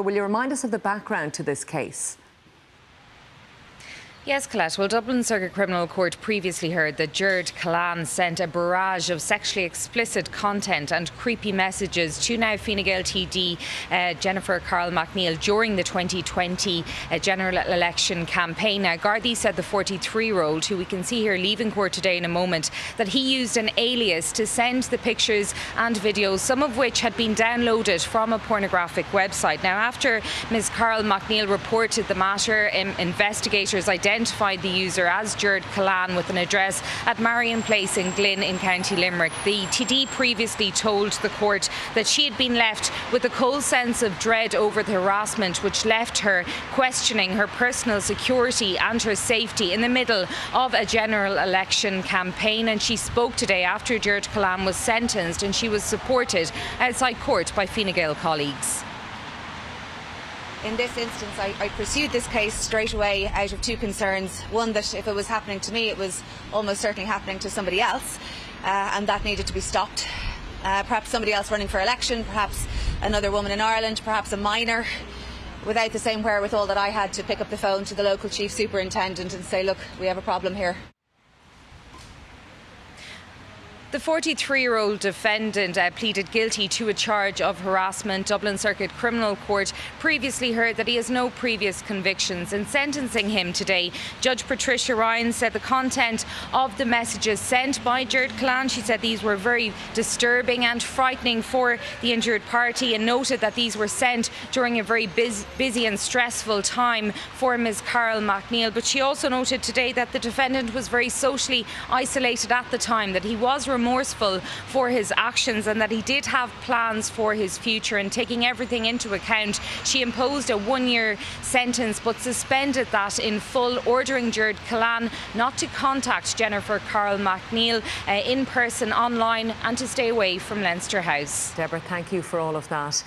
Will you remind us of the background to this case? Yes, Colette. Well, Dublin Circuit Criminal Court previously heard that Gerard Callan sent a barrage of sexually explicit content and creepy messages to now Fine Gael TD Jennifer Carroll MacNeill during the 2020 general election campaign. Now, Gardaí said the 43-year-old, who we can see here leaving court today in a moment, that he used an alias to send the pictures and videos, some of which had been downloaded from a pornographic website. Now, after Ms Carroll MacNeill reported the matter, investigators identified the user as Gerard Callan with an address at Marion Place in Glynn in County Limerick. The TD previously told the court that she had been left with a cold sense of dread over the harassment, which left her questioning her personal security and her safety in the middle of a general election campaign. And she spoke today after Gerard Callan was sentenced, and she was supported outside court by Fine Gael colleagues. In this instance, I pursued this case straight away out of two concerns. One, that if it was happening to me, it was almost certainly happening to somebody else, and that needed to be stopped. Perhaps somebody else running for election, perhaps another woman in Ireland, perhaps a minor, without the same wherewithal that I had to pick up the phone to the local chief superintendent and say, look, we have a problem here. The 43-year-old defendant pleaded guilty to a charge of harassment. Dublin Circuit Criminal Court previously heard that he has no previous convictions. In sentencing him today, Judge Patricia Ryan said the content of the messages sent by Gerard Callan, she said these were very disturbing and frightening for the injured party, and noted that these were sent during a very busy and stressful time for Ms Carroll MacNeill. But she also noted today that the defendant was very socially isolated at the time, that he was remorseful for his actions and that he did have plans for his future. And taking everything into account, she imposed a 1-year sentence but suspended that in full, ordering Gerard Callan not to contact Jennifer Carroll MacNeill in person, online, and to stay away from Leinster House. Deborah, thank you for all of that.